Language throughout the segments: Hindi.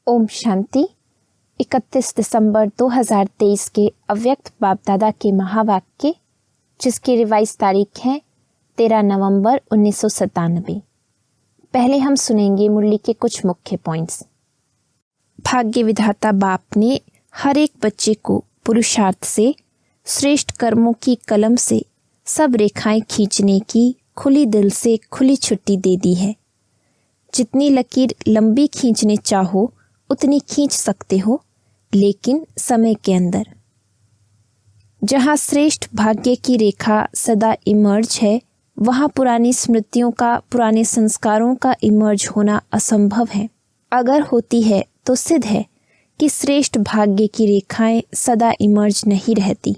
ओम शांति। 31 दिसंबर 2023 के अव्यक्त बाप दादा के महावाक्य, जिसकी रिवाइज तारीख है 13 नवंबर 1997। पहले हम सुनेंगे मुरली के कुछ मुख्य पॉइंट्स। भाग्य विधाता बाप ने हर एक बच्चे को पुरुषार्थ से श्रेष्ठ कर्मों की कलम से सब रेखाएं खींचने की खुली दिल से खुली छुट्टी दे दी है। जितनी लकीर लंबी खींचने चाहो उतनी खींच सकते हो, लेकिन समय के अंदर। जहाँ श्रेष्ठ भाग्य की रेखा सदा इमर्ज है, वहाँ पुरानी स्मृतियों का, पुराने संस्कारों का इमर्ज होना असंभव है। अगर होती है तो सिद्ध है कि श्रेष्ठ भाग्य की रेखाएं सदा इमर्ज नहीं रहती।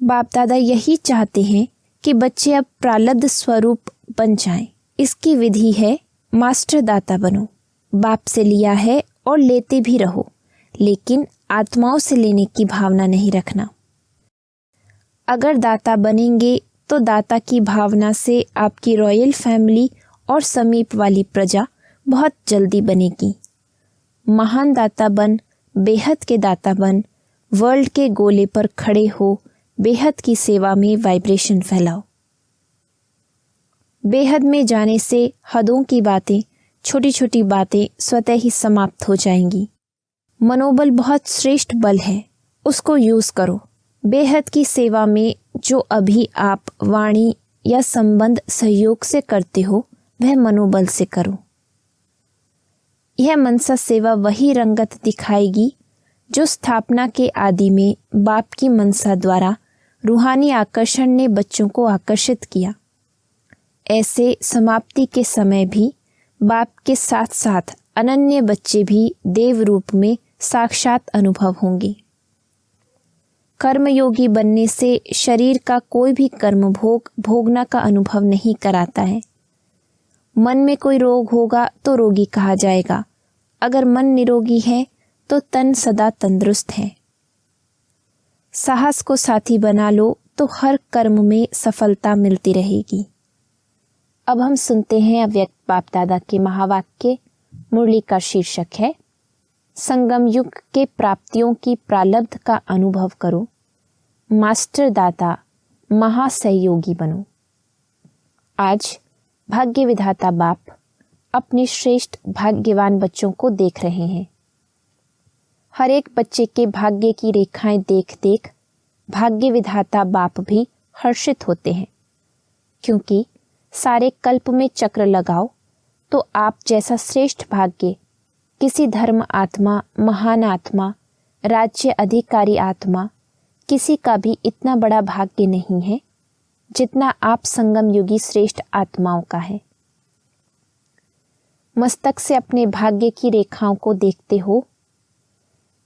बाप दादा यही चाहते हैं कि बच्चे अब प्रालब्ध स्वरूप बन जाएं। इसकी विधि है मास्टर दाता बनो। बाप से लिया है और लेते भी रहो, लेकिन आत्माओं से लेने की भावना नहीं रखना। अगर दाता बनेंगे तो दाता की भावना से आपकी रॉयल फैमिली और समीप वाली प्रजा बहुत जल्दी बनेगी। महान दाता बन, बेहद के दाता बन, वर्ल्ड के गोले पर खड़े हो, बेहद की सेवा में वाइब्रेशन फैलाओ। बेहद में जाने से हदों की बातें, छोटी छोटी बातें स्वतः ही समाप्त हो जाएंगी। मनोबल बहुत श्रेष्ठ बल है, उसको यूज करो। बेहद की सेवा में जो अभी आप वाणी या संबंध सहयोग से करते हो, वह मनोबल से करो। यह मनसा सेवा वही रंगत दिखाएगी जो स्थापना के आदि में बाप की मनसा द्वारा रूहानी आकर्षण ने बच्चों को आकर्षित किया। ऐसे समाप्ति के समय भी बाप के साथ साथ अनन्य बच्चे भी देव रूप में साक्षात अनुभव होंगे। कर्मयोगी बनने से शरीर का कोई भी कर्म भोग भोगना का अनुभव नहीं कराता है। मन में कोई रोग होगा तो रोगी कहा जाएगा। अगर मन निरोगी है तो तन सदा तंदुरुस्त है। साहस को साथी बना लो तो हर कर्म में सफलता मिलती रहेगी। अब हम सुनते हैं अव्यक्त बाप दादा के महावाक्य। मुरली का शीर्षक है संगम युग के प्राप्तियों की प्रालब्ध का अनुभव करो, मास्टर दाता महासहयोगी बनो। आज भाग्य विधाता बाप अपने श्रेष्ठ भाग्यवान बच्चों को देख रहे हैं। हर एक बच्चे के भाग्य की रेखाएं देख देख भाग्य विधाता बाप भी हर्षित होते हैं, क्योंकि सारे कल्प में चक्र लगाओ तो आप जैसा श्रेष्ठ भाग्य किसी धर्म आत्मा, महान आत्मा, राज्य अधिकारी आत्मा, किसी का भी इतना बड़ा भाग्य नहीं है जितना आप संगम युगी श्रेष्ठ आत्माओं का है। मस्तक से अपने भाग्य की रेखाओं को देखते हो।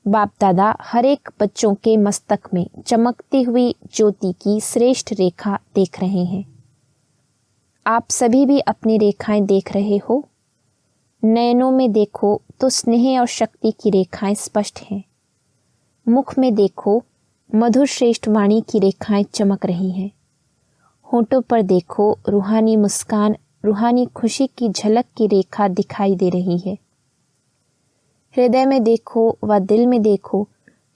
बाप दादा हर एक बच्चों के मस्तक में चमकती हुई ज्योति की श्रेष्ठ रेखा देख रहे हैं। आप सभी भी अपनी रेखाएं देख रहे हो। नयनों में देखो तो स्नेह और शक्ति की रेखाएं स्पष्ट हैं। मुख में देखो, मधुर श्रेष्ठ वाणी की रेखाएं चमक रही हैं। होठों पर देखो, रूहानी मुस्कान, रूहानी खुशी की झलक की रेखा दिखाई दे रही है। हृदय में देखो व दिल में देखो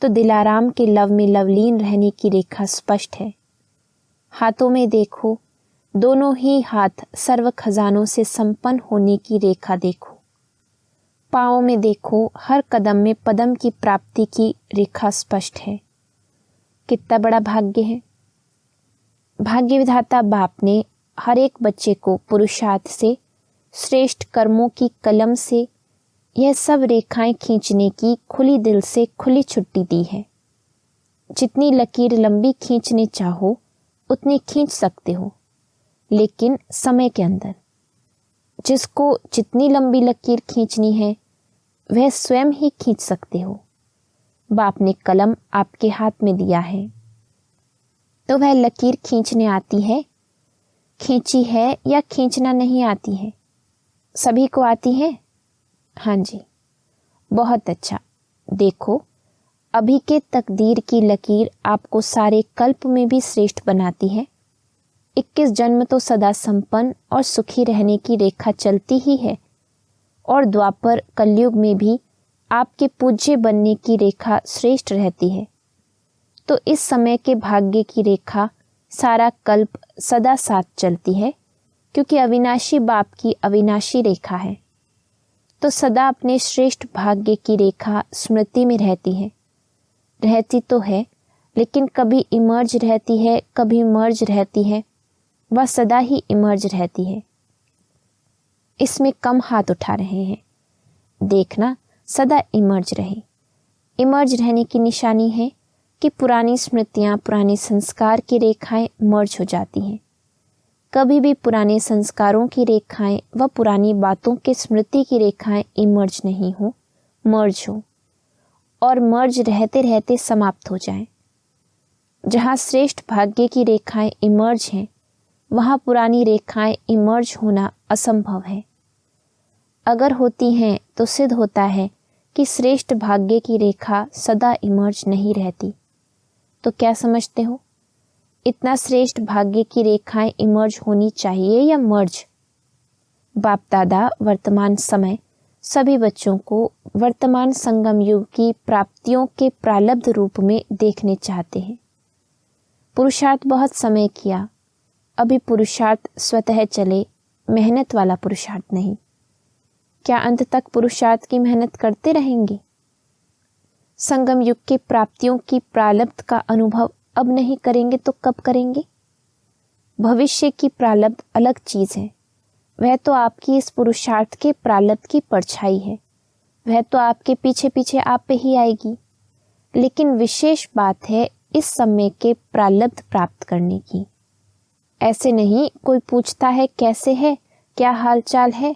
तो दिलाराम के लव में लवलीन रहने की रेखा स्पष्ट है। हाथों में देखो, दोनों ही हाथ सर्व खजानों से संपन्न होने की रेखा देखो। पाँव में देखो, हर कदम में पदम की प्राप्ति की रेखा स्पष्ट है। कितना बड़ा भाग्य है। भाग्य विधाता बाप ने हर एक बच्चे को पुरुषार्थ से श्रेष्ठ कर्मों की कलम से यह सब रेखाएं खींचने की खुली दिल से खुली छुट्टी दी है। जितनी लकीर लंबी खींचने चाहो उतनी खींच सकते हो, लेकिन समय के अंदर। जिसको जितनी लंबी लकीर खींचनी है वह स्वयं ही खींच सकते हो। बाप ने कलम आपके हाथ में दिया है तो वह लकीर खींचने आती है, खींची है या खींचना नहीं आती है? सभी को आती है? हाँ जी, बहुत अच्छा। देखो, अभी के तकदीर की लकीर आपको सारे कल्प में भी श्रेष्ठ बनाती है। 21 जन्म तो सदा संपन्न और सुखी रहने की रेखा चलती ही है। और द्वापर कलयुग में भी आपके पूज्य बनने की रेखा श्रेष्ठ रहती है। तो इस समय के भाग्य की रेखा सारा कल्प सदा साथ चलती है, क्योंकि अविनाशी बाप की अविनाशी रेखा है। तो सदा अपने श्रेष्ठ भाग्य की रेखा स्मृति में रहती है। रहती तो है, लेकिन कभी इमर्ज रहती है, कभी मर्ज रहती है। वह सदा ही इमर्ज रहती है। इसमें कम हाथ उठा रहे हैं। देखना सदा इमर्ज रहे। इमर्ज रहने की निशानी है कि पुरानी स्मृतियाँ, पुराने संस्कार की रेखाएं मर्ज हो जाती हैं। कभी भी पुराने संस्कारों की रेखाएं व पुरानी बातों के स्मृति की रेखाएं इमर्ज नहीं हो, मर्ज हो, और मर्ज रहते रहते समाप्त हो जाएं। जहाँ श्रेष्ठ भाग्य की रेखाएं इमर्ज हैं, वहाँ पुरानी रेखाएं इमर्ज होना असंभव है। अगर होती हैं तो सिद्ध होता है कि श्रेष्ठ भाग्य की रेखा सदा इमर्ज नहीं रहती। तो क्या समझते हो? इतना श्रेष्ठ भाग्य की रेखाएं इमर्ज होनी चाहिए या मर्ज? बाप दादा वर्तमान समय सभी बच्चों को वर्तमान संगम युग की प्राप्तियों के प्रालब्ध रूप में देखने चाहते हैं। पुरुषार्थ बहुत समय किया, अभी पुरुषार्थ स्वतः चले, मेहनत वाला पुरुषार्थ नहीं। क्या अंत तक पुरुषार्थ की मेहनत करते रहेंगे? संगम युग के प्राप्तियों की प्रालब्ध का अनुभव अब नहीं करेंगे तो कब करेंगे? भविष्य की प्रालब्ध अलग चीज है। वह तो आपकी इस पुरुषार्थ के प्रालब्ध की परछाई है। वह तो आपके पीछे पीछे आप पे ही आएगी। लेकिन विशेष बात है इस समय के प्रालब्ध प्राप्त करने की। ऐसे नहीं कोई पूछता है कैसे है, क्या हाल चाल है,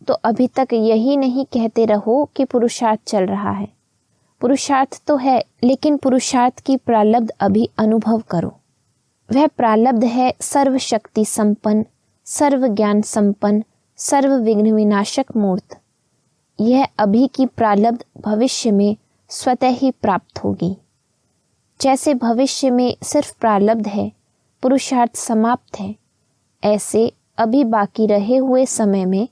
तो अभी तक यही नहीं कहते रहो कि पुरुषार्थ चल रहा है। पुरुषार्थ तो है, लेकिन पुरुषार्थ की प्रालब्ध अभी अनुभव करो। वह प्रालब्ध है सर्वशक्ति संपन्न, सर्व ज्ञान संपन्न, सर्व विघ्न विनाशक मूर्त। यह अभी की प्रालब्ध भविष्य में स्वतः ही प्राप्त होगी। जैसे भविष्य में सिर्फ प्रालब्ध है, पुरुषार्थ समाप्त है, ऐसे अभी बाकी रहे हुए समय में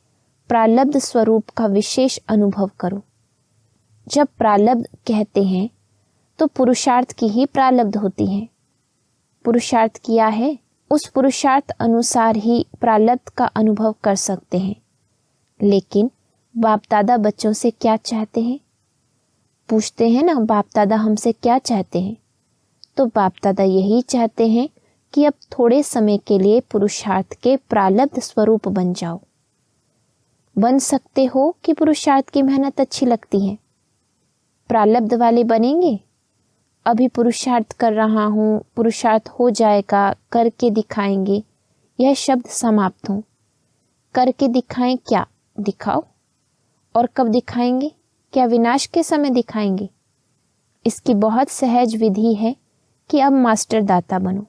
प्रालब्ध स्वरूप का विशेष अनुभव करो। जब प्रालब्ध कहते हैं तो पुरुषार्थ की ही प्रालब्ध होती है। पुरुषार्थ किया है, उस पुरुषार्थ अनुसार ही प्रालब्ध का अनुभव कर सकते हैं। लेकिन बाप दादा बच्चों से क्या चाहते हैं? पूछते हैं ना, बाप दादा हमसे क्या चाहते हैं? तो बाप दादा यही चाहते हैं कि अब थोड़े समय के लिए पुरुषार्थ के प्रालब्ध स्वरूप बन जाओ। बन सकते हो कि पुरुषार्थ की मेहनत अच्छी लगती है? प्रालब्ध वाले बनेंगे? अभी पुरुषार्थ कर रहा हूँ, पुरुषार्थ हो जाएगा, करके दिखाएंगे, यह शब्द समाप्त हो। करके दिखाएं क्या? दिखाओ। और कब दिखाएंगे? क्या विनाश के समय दिखाएंगे? इसकी बहुत सहज विधि है कि अब मास्टर दाता बनो।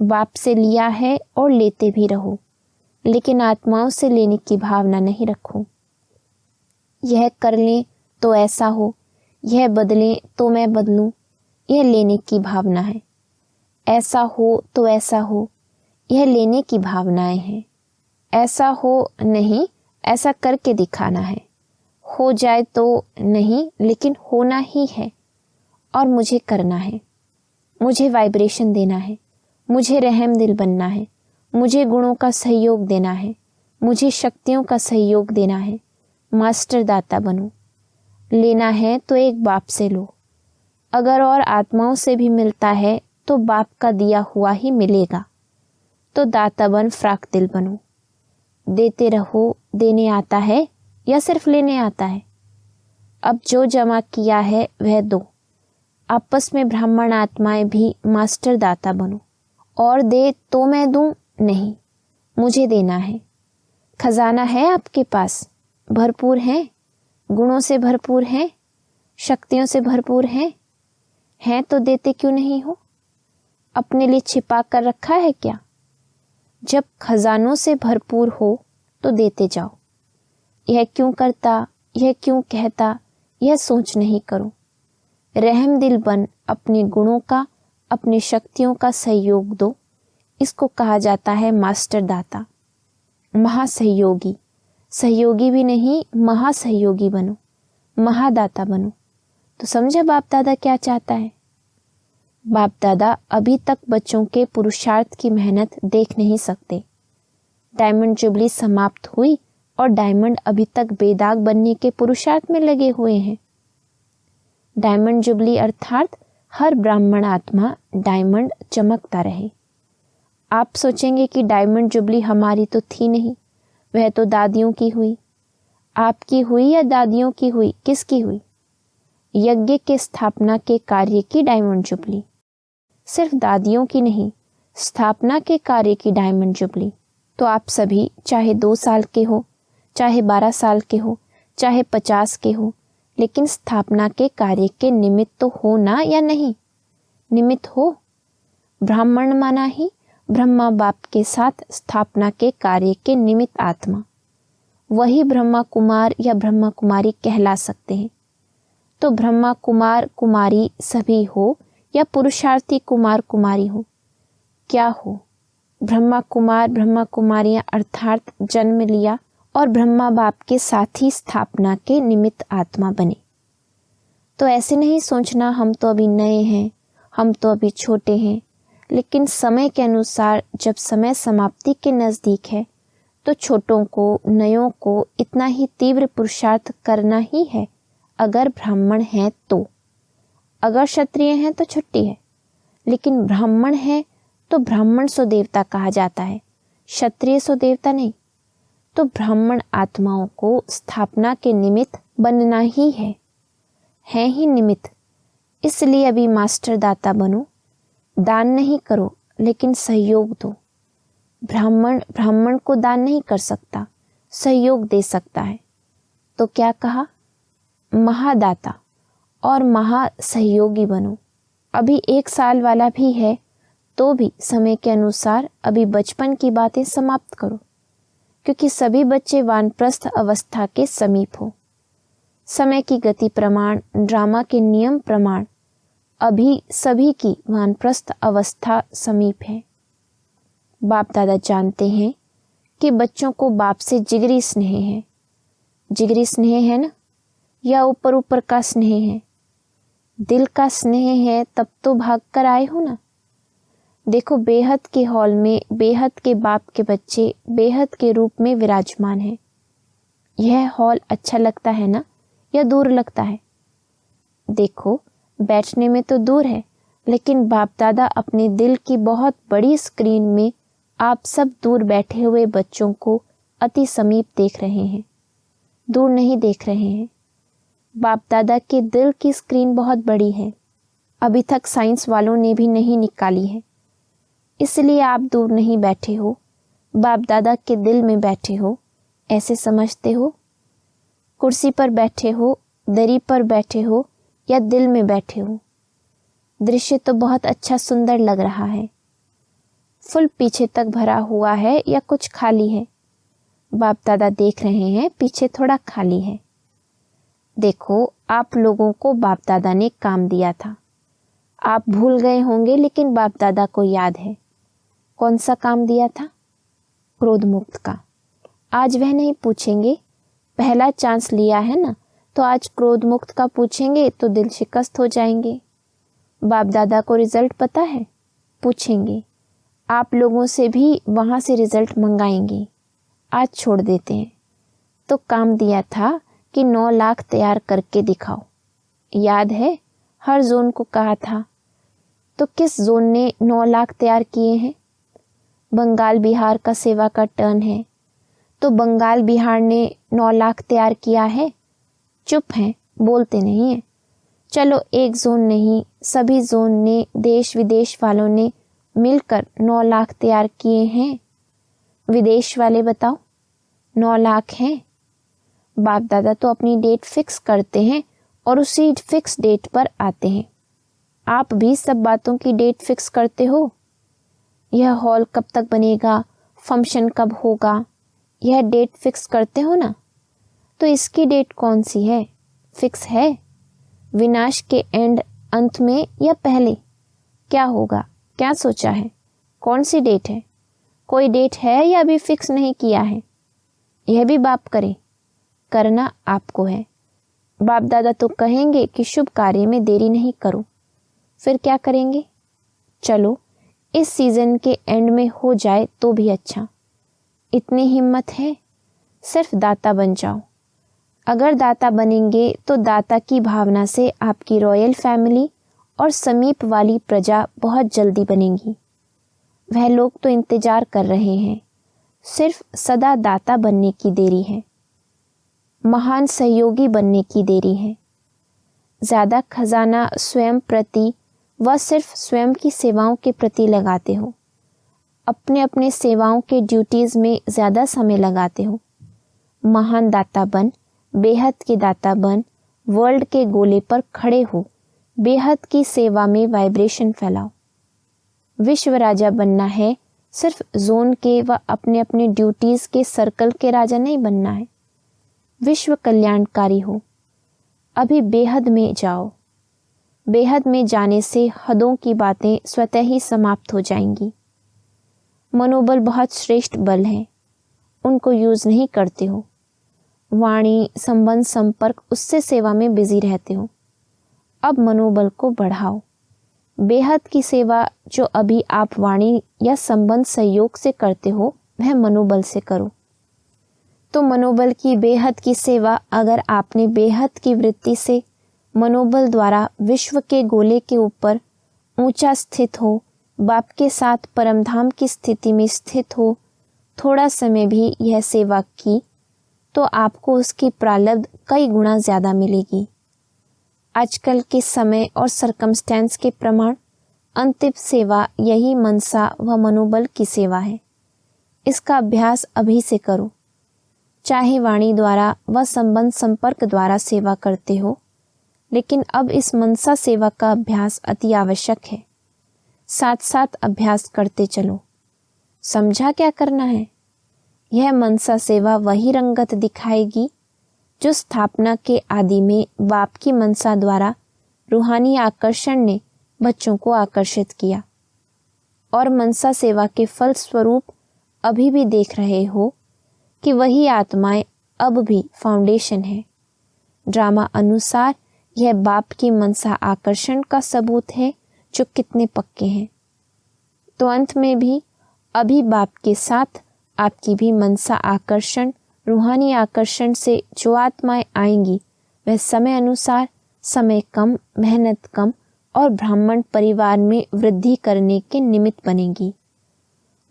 बाप से लिया है और लेते भी रहो, लेकिन आत्माओं से लेने की भावना नहीं रखो। यह कर लें तो ऐसा हो, यह बदलें तो मैं बदलूं, यह लेने की भावना है। ऐसा हो तो ऐसा हो, यह लेने की भावनाएं हैं। ऐसा हो नहीं, ऐसा करके दिखाना है। हो जाए तो नहीं, लेकिन होना ही है और मुझे करना है। मुझे वाइब्रेशन देना है, मुझे रहम दिल बनना है, मुझे गुणों का सहयोग देना है, मुझे शक्तियों का सहयोग देना है। मास्टर दाता बनो। लेना है तो एक बाप से लो। अगर और आत्माओं से भी मिलता है तो बाप का दिया हुआ ही मिलेगा। तो दाता बन फ्राक दिल बनो। देते रहो। देने आता है या सिर्फ लेने आता है? अब जो जमा किया है वह दो। आपस में ब्राह्मण आत्माएं भी मास्टर दाता बनो। और दे तो मैं दूं? नहीं, मुझे देना है। खजाना है आपके पास, भरपूर है, गुणों से भरपूर है, शक्तियों से भरपूर है तो देते क्यों नहीं हो? अपने लिए छिपा कर रखा है क्या? जब खजानों से भरपूर हो तो देते जाओ। यह क्यों करता, यह क्यों कहता, यह सोच नहीं करो। रहम दिल बन अपने गुणों का, अपनी शक्तियों का सहयोग दो। इसको कहा जाता है मास्टर दाता, महासहयोगी। सहयोगी भी नहीं, महासहयोगी बनो, महादाता बनो। तो समझा बाप दादा क्या चाहता है। बाप दादा अभी तक बच्चों के पुरुषार्थ की मेहनत देख नहीं सकते। डायमंड जुबली समाप्त हुई और डायमंड अभी तक बेदाग बनने के पुरुषार्थ में लगे हुए हैं। डायमंड जुबली अर्थात हर ब्राह्मण आत्मा डायमंड चमकता रहे। आप सोचेंगे कि डायमंड जुबली हमारी तो थी नहीं, वह तो दादियों की हुई। आपकी हुई या दादियों की हुई, किसकी हुई? यज्ञ के स्थापना के कार्य की डायमंड जुबली। सिर्फ दादियों की नहीं, स्थापना के कार्य की डायमंड जुबली। तो आप सभी चाहे 2 साल के हो, चाहे 12 साल के हो, चाहे 50 के हो, लेकिन स्थापना के कार्य के निमित्त तो हो ना, या नहीं? निमित्त हो। ब्राह्मण माना ही ब्रह्मा बाप के साथ स्थापना के कार्य के निमित्त आत्मा, वही ब्रह्मा कुमार या ब्रह्मा कुमारी कहला सकते हैं। तो ब्रह्मा कुमार कुमारी सभी हो या पुरुषार्थी कुमार कुमारी हो, क्या हो? ब्रह्मा कुमार ब्रह्मा कुमारियां अर्थात जन्म लिया और ब्रह्मा बाप के साथ ही स्थापना के निमित्त आत्मा बने। तो ऐसे नहीं सोचना हम तो अभी नए हैं, हम तो अभी छोटे हैं, लेकिन समय के अनुसार जब समय समाप्ति के नज़दीक है तो छोटों को, नयों को इतना ही तीव्र पुरुषार्थ करना ही है। अगर ब्राह्मण हैं तो, अगर क्षत्रिय हैं तो छुट्टी है, लेकिन ब्राह्मण है तो ब्राह्मण सो देवता कहा जाता है, क्षत्रिय सो देवता नहीं। तो ब्राह्मण आत्माओं को स्थापना के निमित्त बनना ही है ही निमित्त। इसलिए अभी मास्टर दाता बनो, दान नहीं करो लेकिन सहयोग दो। ब्राह्मण को दान नहीं कर सकता, सहयोग दे सकता है। तो क्या कहा? महादाता और महासहयोगी बनो। अभी 1 साल वाला भी है तो भी समय के अनुसार अभी बचपन की बातें समाप्त करो, क्योंकि सभी बच्चे वानप्रस्थ अवस्था के समीप हो। समय की गति प्रमाण, ड्रामा के नियम प्रमाण अभी सभी की वानप्रस्थ अवस्था समीप है। बाप दादा जानते हैं कि बच्चों को बाप से जिगरी स्नेह है। जिगरी स्नेह है ना, या ऊपर ऊपर का स्नेह है? दिल का स्नेह है, तब तो भाग कर आए हो ना। देखो, बेहद के हॉल में बेहद के बाप के बच्चे बेहद के रूप में विराजमान हैं। यह हॉल अच्छा लगता है ना, या दूर लगता है? देखो, बैठने में तो दूर है, लेकिन बाप दादा अपने दिल की बहुत बड़ी स्क्रीन में आप सब दूर बैठे हुए बच्चों को अति समीप देख रहे हैं, दूर नहीं देख रहे हैं। बाप दादा के दिल की स्क्रीन बहुत बड़ी है, अभी तक साइंस वालों ने भी नहीं निकाली है। इसलिए आप दूर नहीं बैठे हो, बाप दादा के दिल में बैठे हो, ऐसे समझते हो। कुर्सी पर बैठे हो, दरी पर बैठे हो, या दिल में बैठे हो। दृश्य तो बहुत अच्छा सुंदर लग रहा है। फुल पीछे तक भरा हुआ है या कुछ खाली है? बाप दादा देख रहे हैं पीछे थोड़ा खाली है। देखो, आप लोगों को बाप दादा ने काम दिया था, आप भूल गए होंगे, लेकिन बाप दादा को याद है। कौन सा काम दिया था? क्रोध मुक्त का। आज वह नहीं पूछेंगे, पहला चांस लिया है ना, तो आज क्रोध मुक्त का पूछेंगे तो दिल शिकस्त हो जाएंगे। बाप दादा को रिजल्ट पता है, पूछेंगे। आप लोगों से भी वहाँ से रिजल्ट मंगाएंगे। आज छोड़ देते हैं। तो काम दिया था कि 9 लाख तैयार करके दिखाओ, याद है? हर जोन को कहा था। तो किस जोन ने 9 लाख तैयार किए हैं? बंगाल बिहार का सेवा का टर्न है, तो बंगाल बिहार ने 9 लाख तैयार किया है। चुप हैं, बोलते नहीं हैं। चलो, एक जोन नहीं, सभी जोन ने, देश विदेश वालों ने मिलकर 9 लाख तैयार किए हैं। विदेश वाले बताओ, 9 लाख हैं। बाप दादा तो अपनी डेट फिक्स करते हैं और उसी फिक्स डेट पर आते हैं। आप भी सब बातों की डेट फिक्स करते हो। यह हॉल कब तक बनेगा, फंक्शन कब होगा, यह डेट फिक्स करते हो ना। तो इसकी डेट कौन सी है? फिक्स है? विनाश के अंत में या पहले? क्या होगा, क्या सोचा है? कौन सी डेट है? कोई डेट है या अभी फिक्स नहीं किया है? यह भी बाप करें? करना आपको है। बाप दादा तो कहेंगे कि शुभ कार्य में देरी नहीं करो। फिर क्या करेंगे? चलो इस सीजन के एंड में हो जाए तो भी अच्छा। इतनी हिम्मत है, सिर्फ दाता बन जाओ। अगर दाता बनेंगे तो दाता की भावना से आपकी रॉयल फैमिली और समीप वाली प्रजा बहुत जल्दी बनेगी। वह लोग तो इंतजार कर रहे हैं, सिर्फ सदा दाता बनने की देरी है, महान सहयोगी बनने की देरी है। ज़्यादा खजाना स्वयं प्रति व सिर्फ स्वयं की सेवाओं के प्रति लगाते हो, अपने अपने सेवाओं के ड्यूटीज़ में ज़्यादा समय लगाते हो। महान दाता बन, बेहद के दाता बन, वर्ल्ड के गोले पर खड़े हो, बेहद की सेवा में वाइब्रेशन फैलाओ। विश्व राजा बनना है, सिर्फ जोन के व अपने अपने ड्यूटीज़ के सर्कल के राजा नहीं बनना है। विश्व कल्याणकारी हो। अभी बेहद में जाओ। बेहद में जाने से हदों की बातें स्वतः ही समाप्त हो जाएंगी। मनोबल बहुत श्रेष्ठ बल है, उनको यूज़ नहीं करते हो। वाणी, संबंध, संपर्क, उससे सेवा में बिजी रहते हो। अब मनोबल को बढ़ाओ। बेहद की सेवा जो अभी आप वाणी या संबंध सहयोग से करते हो, वह मनोबल से करो। तो मनोबल की बेहद की सेवा अगर आपने बेहद की वृत्ति से मनोबल द्वारा विश्व के गोले के ऊपर ऊंचा स्थित हो, बाप के साथ परमधाम की स्थिति में स्थित हो, थोड़ा समय भी यह सेवा की, तो आपको उसकी प्रालब्ध कई गुना ज़्यादा मिलेगी। आजकल के समय और सरकमस्टेंस के प्रमाण अंतिम सेवा यही मनसा व मनोबल की सेवा है। इसका अभ्यास अभी से करो। चाहे वाणी द्वारा व संबंध संपर्क द्वारा सेवा करते हो, लेकिन अब इस मनसा सेवा का अभ्यास अति आवश्यक है। साथ साथ अभ्यास करते चलो। समझा क्या करना है? यह मनसा सेवा वही रंगत दिखाएगी जो स्थापना के आदि में बाप की मनसा द्वारा रूहानी आकर्षण ने बच्चों को आकर्षित किया। और मनसा सेवा के फल स्वरूप अभी भी देख रहे हो कि वही आत्माएं अब भी फाउंडेशन है। ड्रामा अनुसार यह बाप की मनसा आकर्षण का सबूत है जो कितने पक्के हैं। तो अंत में भी अभी बाप के साथ आपकी भी मनसा आकर्षण, रूहानी आकर्षण से जो आत्माएं आएंगी, वह समय अनुसार समय कम, मेहनत कम और ब्राह्मण परिवार में वृद्धि करने के निमित्त बनेगी।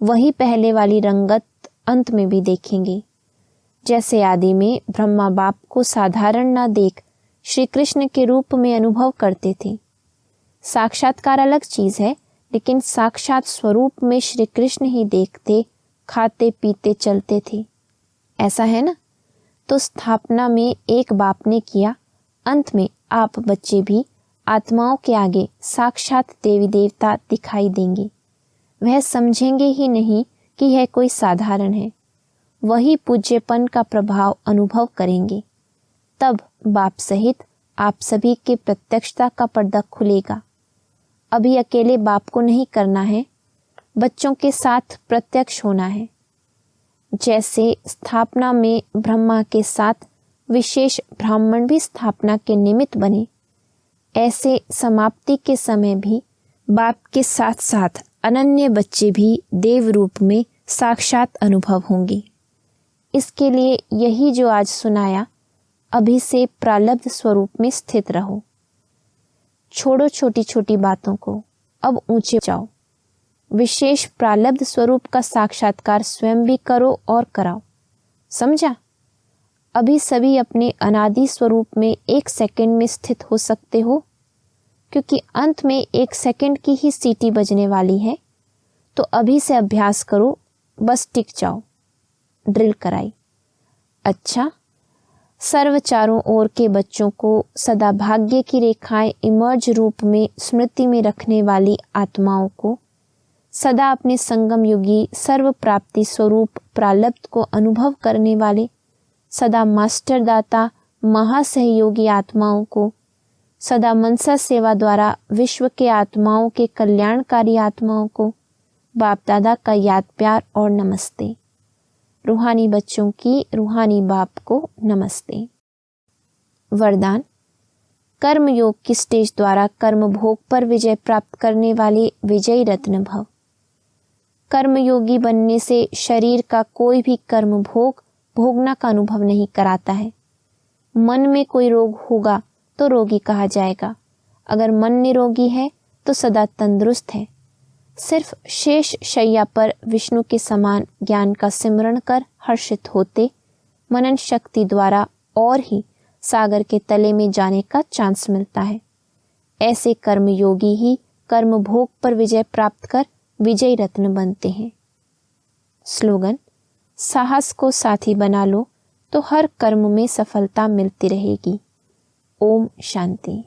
वही पहले वाली रंगत अंत में भी देखेंगे। जैसे आदि में ब्रह्मा बाप को साधारण न देख श्री कृष्ण के रूप में अनुभव करते थे। साक्षात्कार अलग चीज़ है, लेकिन साक्षात स्वरूप में श्री कृष्ण ही देखते, खाते पीते चलते थे। ऐसा है ना? तो स्थापना में एक बाप ने किया, अंत में आप बच्चे भी आत्माओं के आगे साक्षात देवी देवता दिखाई देंगे। वह समझेंगे ही नहीं कि यह कोई साधारण है, वही पूज्यपन का प्रभाव अनुभव करेंगे। तब बाप सहित आप सभी के प्रत्यक्षता का पर्दा खुलेगा। अभी अकेले बाप को नहीं करना है, बच्चों के साथ प्रत्यक्ष होना है। जैसे स्थापना में ब्रह्मा के साथ विशेष ब्राह्मण भी स्थापना के निमित्त बने, ऐसे समाप्ति के समय भी बाप के साथ साथ अनन्य बच्चे भी देव रूप में साक्षात अनुभव होंगे। इसके लिए यही जो आज सुनाया, अभी से प्रालब्ध स्वरूप में स्थित रहो। छोड़ो छोटी छोटी बातों को, अब ऊंचे जाओ। विशेष प्रालब्ध स्वरूप का साक्षात्कार स्वयं भी करो और कराओ। समझा? अभी सभी अपने अनादि स्वरूप में 1 सेकंड में स्थित हो सकते हो, क्योंकि अंत में 1 सेकंड की ही सीटी बजने वाली है। तो अभी से अभ्यास करो, बस टिक जाओ। ड्रिल कराई। अच्छा, सर्व चारों ओर के बच्चों को सदा भाग्य की रेखाएं इमर्ज रूप में स्मृति में रखने वाली आत्माओं को, सदा अपने संगम युगी सर्व प्राप्ति स्वरूप प्रालब्ध को अनुभव करने वाले सदा मास्टर दाता महासहयोगी आत्माओं को, सदा मनसा सेवा द्वारा विश्व के आत्माओं के कल्याणकारी आत्माओं को बाप दादा का याद प्यार और नमस्ते। रूहानी बच्चों की रूहानी बाप को नमस्ते। वरदान। कर्म योग की स्टेज द्वारा कर्म भोग पर विजय प्राप्त करने वाले विजयी रत्न भव। कर्म योगी बनने से शरीर का कोई भी कर्म भोगना का अनुभव नहीं कराता है। मन में कोई रोग होगा तो रोगी कहा जाएगा, अगर मन निरोगी है तो सदा तंदुरुस्त है। सिर्फ शेष शैया पर विष्णु के समान ज्ञान का सिमरण कर हर्षित होते मनन शक्ति द्वारा और ही सागर के तले में जाने का चांस मिलता है। ऐसे कर्म योगी ही कर्म भोग पर विजय प्राप्त कर विजयी रत्न बनते हैं। स्लोगन। साहस को साथी बना लो तो हर कर्म में सफलता मिलती रहेगी। ओम शांति।